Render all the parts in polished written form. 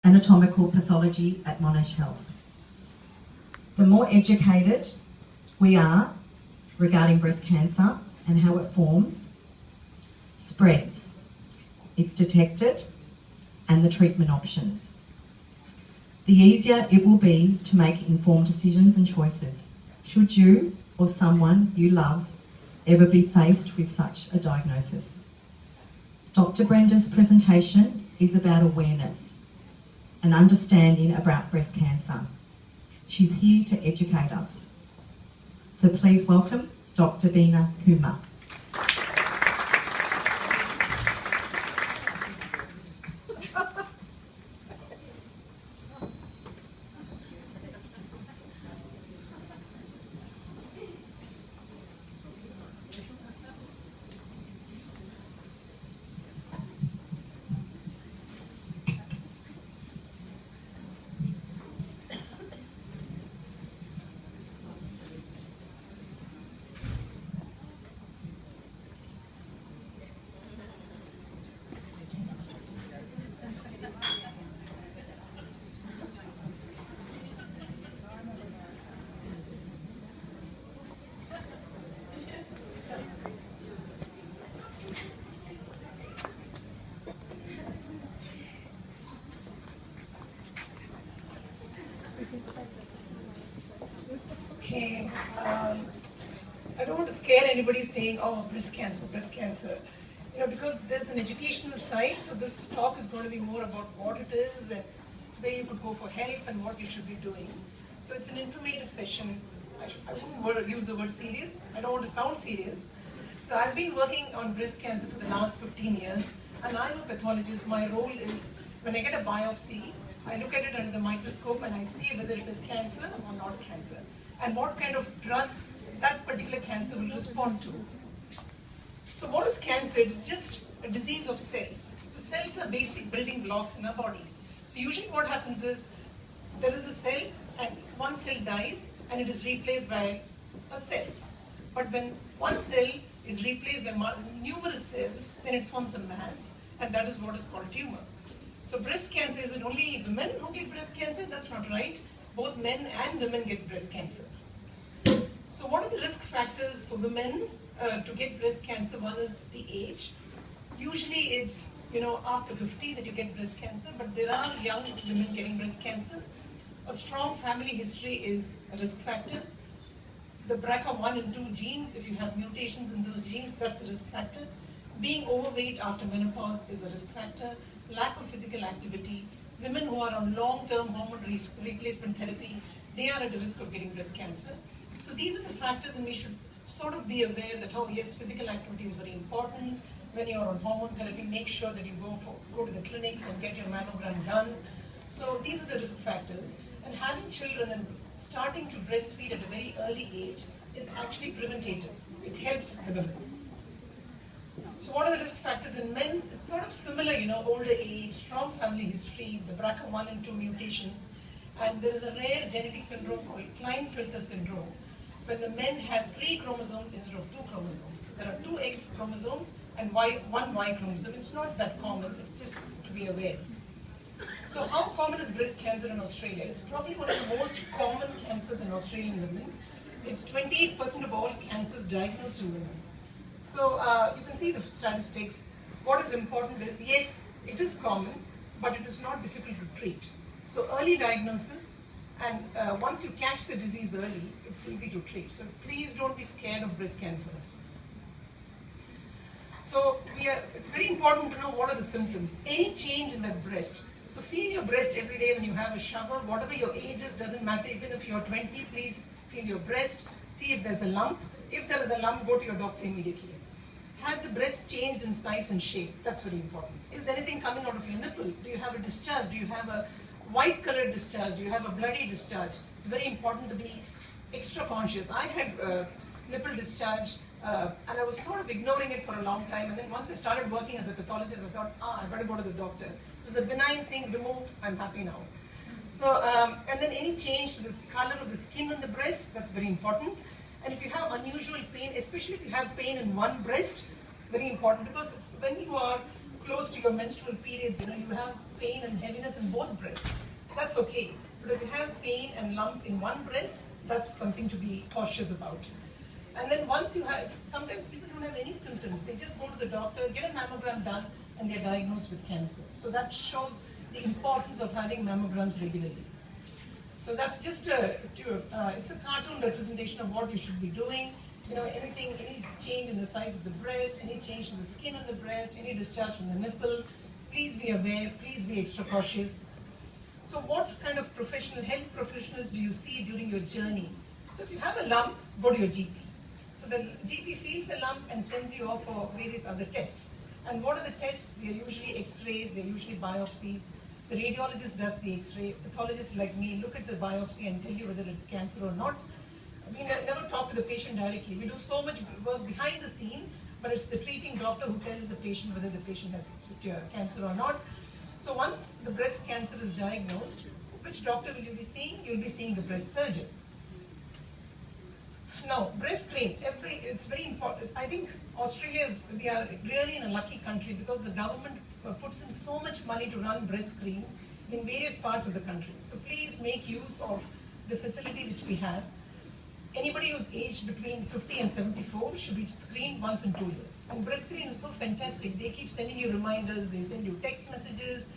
anatomical pathology at Monash Health. The more educated we are regarding breast cancer and how it forms, spreads, it's detected, and the treatment options, the easier it will be to make informed decisions and choices, should you or someone you love ever be faced with such a diagnosis. Dr. Brenda's presentation is about awareness and understanding about breast cancer. She's here to educate us. So please welcome Dr. Beena Kumar. Okay, I don't want to scare anybody saying, oh, breast cancer, because there's an educational side, so this talk is going to be more about what it is and where you could go for help and what you should be doing. So it's an informative session. I wouldn't use the word serious. I don't want to sound serious. So I've been working on breast cancer for the last 15 years, and I'm a pathologist. My role is, when I get a biopsy, I look at it under the microscope and I see whether it is cancer or not cancer, and what kind of drugs that particular cancer will respond to. So what is cancer? It's just a disease of cells. So cells are basic building blocks in our body. So usually what happens is, there is a cell and one cell dies and it is replaced by a cell. But when one cell is replaced by numerous cells, then it forms a mass, and that is what is called tumor. So breast cancer, is it only women who get breast cancer? That's not right. Both men and women get breast cancer. So what are the risk factors for women to get breast cancer? One is the age. Usually it's after 50 that you get breast cancer, but there are young women getting breast cancer. A strong family history is a risk factor. The BRCA1 and 2 genes, if you have mutations in those genes, that's a risk factor. Being overweight after menopause is a risk factor. Lack of physical activity. Women who are on long-term hormone replacement therapy, they are at a risk of getting breast cancer. So these are the factors, and we should sort of be aware that, oh yes, physical activity is very important. When you're on hormone therapy, make sure that you go to the clinics and get your mammogram done. So these are the risk factors. And having children and starting to breastfeed at a very early age is actually preventative. It helps the women. So what are the risk factors in men? It's sort of similar, older age, strong family history, the BRCA1 and 2 mutations. And there is a rare genetic syndrome called Klinefelter syndrome, when the men have 3 chromosomes instead of 2 chromosomes. There are 2 X chromosomes and one Y chromosome. It's not that common, it's just to be aware. So how common is breast cancer in Australia? It's probably one of the most common cancers in Australian women. It's 28% of all cancers diagnosed in women. So you can see the statistics. What is important is, yes, it is common, but it is not difficult to treat. So early diagnosis, and once you catch the disease early, it's easy to treat. So please don't be scared of breast cancer. So it's very important to know what are the symptoms. Any change in the breast. So feel your breast every day when you have a shower. Whatever your age is, doesn't matter. Even if you're 20, please feel your breast. See if there's a lump. If there is a lump, go to your doctor immediately. Has the breast changed in size and shape? That's very important. Is anything coming out of your nipple? Do you have a discharge? Do you have a white colored discharge? Do you have a bloody discharge? It's very important to be extra conscious. I had nipple discharge and I was sort of ignoring it for a long time, and then once I started working as a pathologist, I thought, I better go to the doctor. It was a benign thing, removed, I'm happy now. So, and then any change to the color of the skin on the breast, that's very important. And if you have unusual pain, especially if you have pain in one breast, very important, because when you are close to your menstrual periods, you have pain and heaviness in both breasts, that's okay. But if you have pain and lump in one breast, that's something to be cautious about. And then once you have, sometimes people don't have any symptoms. They just go to the doctor, get a mammogram done, and they're diagnosed with cancer. So that shows the importance of having mammograms regularly. So that's just it's a cartoon representation of what you should be doing. Anything, any change in the size of the breast, any change in the skin on the breast, any discharge from the nipple, please be aware, please be extra cautious. So what kind of health professionals do you see during your journey? So if you have a lump, go to your GP. So the GP feels the lump and sends you off for various other tests. And what are the tests? They're usually x-rays, they're usually biopsies. The radiologist does the x-ray. Pathologists like me look at the biopsy and tell you whether it's cancer or not. We never talk to the patient directly. We do so much work behind the scene, but it's the treating doctor who tells the patient whether the patient has cancer or not. So once the breast cancer is diagnosed, which doctor will you be seeing? You'll be seeing the breast surgeon. Now, breast cream, it's very important. I think Australia we are really in a lucky country because the government puts in so much money to run breast creams in various parts of the country. So please make use of the facility which we have. Anybody who's aged between 50 and 74 should be screened once in 2 years. And breast screen is so fantastic. They keep sending you reminders, they send you text messages.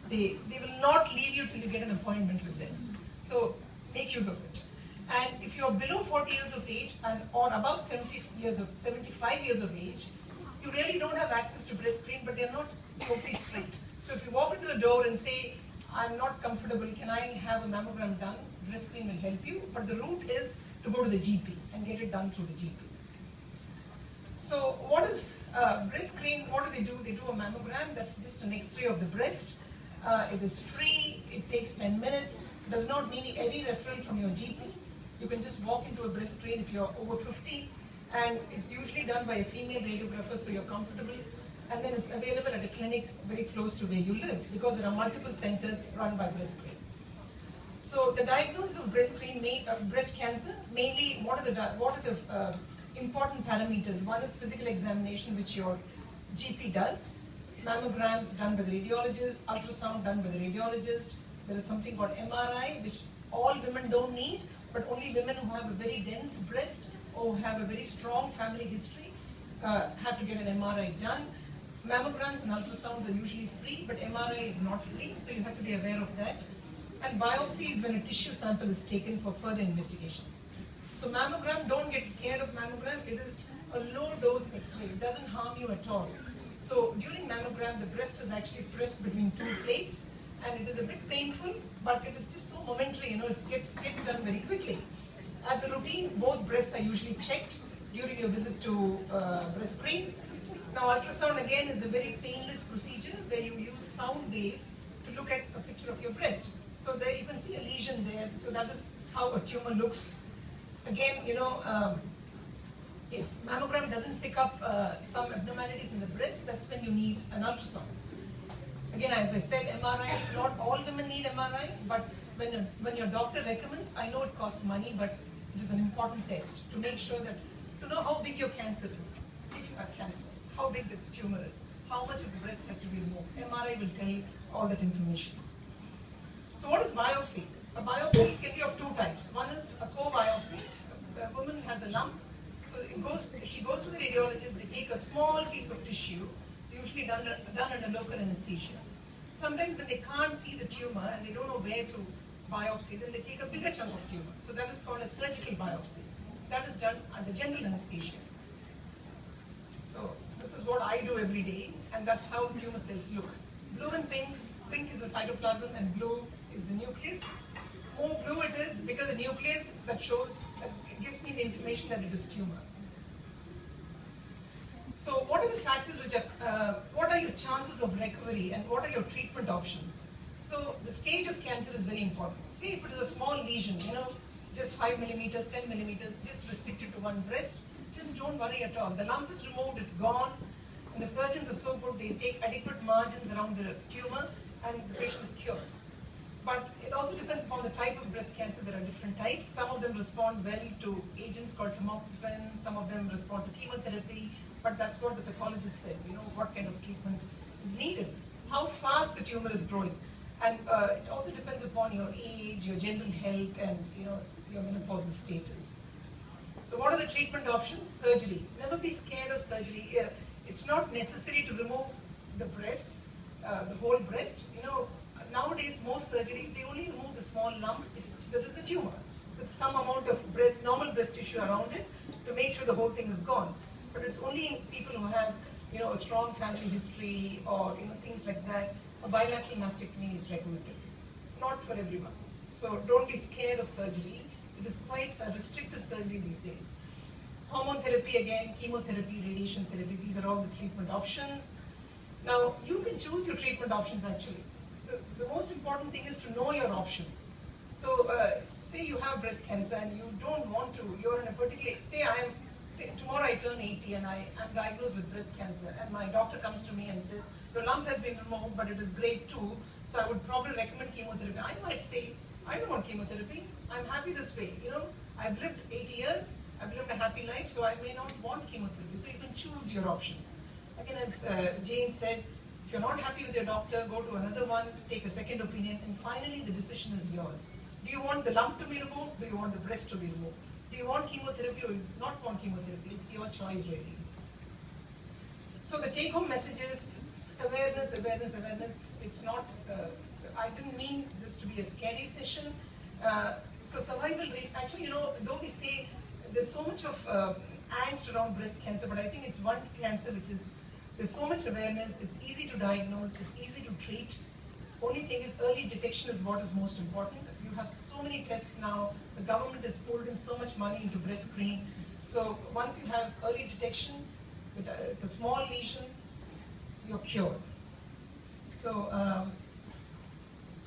They will not leave you till you get an appointment with them. So make use of it. And if you're below 40 years of age or above 75 years of age, you really don't have access to breast screen, but they're not totally strict. So if you walk into the door and say, I'm not comfortable, can I have a mammogram done? Breast screen will help you, but the route is to go to the GP and get it done through the GP. So what is breast screen? What do? They do a mammogram. That's just an X-ray of the breast. It is free. It takes 10 minutes. Does not need any referral from your GP. You can just walk into a breast screen if you're over 50, and it's usually done by a female radiographer, so you're comfortable. And then it's available at a clinic very close to where you live, because there are multiple centers run by breast screen. So the diagnosis of breast cancer, mainly what are the important parameters? One is physical examination, which your GP does. Mammograms done by the radiologist, ultrasound done by the radiologist. There is something called MRI, which all women don't need, but only women who have a very dense breast or have a very strong family history have to get an MRI done. Mammograms and ultrasounds are usually free, but MRI is not free, so you have to be aware of that. And biopsy is when a tissue sample is taken for further investigations. So mammogram, don't get scared of mammogram. It is a low dose X-ray. It doesn't harm you at all. So during mammogram, the breast is actually pressed between two plates, and it is a bit painful, but it is just so momentary, it gets done very quickly. As a routine, both breasts are usually checked during your visit to breast screen. Now ultrasound again is a very painless procedure where you use sound waves to look at a picture of your breast. So there you can see a lesion there, so that is how a tumor looks. Again, if mammogram doesn't pick up some abnormalities in the breast, that's when you need an ultrasound. Again, as I said, MRI, not all women need MRI, but when your doctor recommends, I know it costs money, but it is an important test to make sure that, to know how big your cancer is, if you have cancer, how big the tumor is, how much of the breast has to be removed. MRI will tell you all that information. So what is biopsy? A biopsy can be of two types. One is a co-biopsy. A woman has a lump, so she goes to the radiologist, they take a small piece of tissue, usually done under local anesthesia. Sometimes when they can't see the tumor and they don't know where to biopsy, then they take a bigger chunk of tumor. So that is called a surgical biopsy. That is done under general anesthesia. So this is what I do every day, and that's how tumor cells look. Blue and pink. Pink is the cytoplasm and blue is the nucleus. More blue it is, because the nucleus that it gives me the information that it is tumor. So what are the factors what are your chances of recovery and what are your treatment options? So the stage of cancer is very important. See, if it is a small lesion, just 5 millimeters, 10 millimeters, just restricted to one breast, just don't worry at all. The lump is removed, it's gone, and the surgeons are so good, they take adequate margins around the tumor and the patient is cured. But it also depends upon the type of breast cancer. There are different types. Some of them respond well to agents called tamoxifen, some of them respond to chemotherapy, but that's what the pathologist says, what kind of treatment is needed, how fast the tumor is growing. And it also depends upon your age, your general health, and your menopausal status. So what are the treatment options? Surgery. Never be scared of surgery. It's not necessary to remove the breasts, the whole breast. Nowadays most surgeries, they only remove the small lump, that is the tumor, with some amount of normal breast tissue around it to make sure the whole thing is gone. But it's only in people who have a strong family history or things like that. A bilateral mastectomy is recommended. Not for everyone. So don't be scared of surgery. It is quite a restrictive surgery these days. Hormone therapy again, chemotherapy, radiation therapy, these are all the treatment options. Now, you can choose your treatment options actually. The most important thing is to know your options. So, say you have breast cancer and you don't want to, you're in a particular, say tomorrow I turn 80 and I am diagnosed with breast cancer and my doctor comes to me and says, your lump has been removed but it is grade 2, so I would probably recommend chemotherapy. I might say, I don't want chemotherapy, I'm happy this way. I've lived 80 years, I've lived a happy life, so I may not want chemotherapy. So you can choose your options. Again, as Jane said, if you're not happy with your doctor, go to another one, take a second opinion, and finally the decision is yours. Do you want the lump to be removed? Do you want the breast to be removed? Do you want chemotherapy or not want chemotherapy? It's your choice really. So the take-home message is awareness, awareness, awareness. It's not, I didn't mean this to be a scary session. So survival rates, actually, though we say there's so much of angst around breast cancer, but I think it's one cancer which is, there's so much awareness, it's easy to diagnose, it's easy to treat. Only thing is early detection is what is most important. You have so many tests now, the government has pulled in so much money into breast screen. So once you have early detection, it's a small lesion, you're cured. So,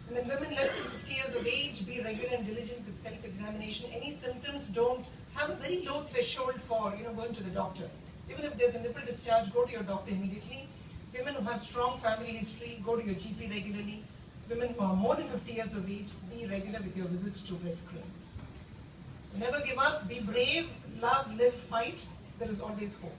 and then women less than 50 years of age, be regular and diligent with self-examination. Any symptoms, don't have a very low threshold for going to the doctor. Even if there's a nipple discharge, go to your doctor immediately. Women who have strong family history, go to your GP regularly. Women who are more than 50 years of age, be regular with your visits to breast screen. So never give up, be brave, love, live, fight. There is always hope.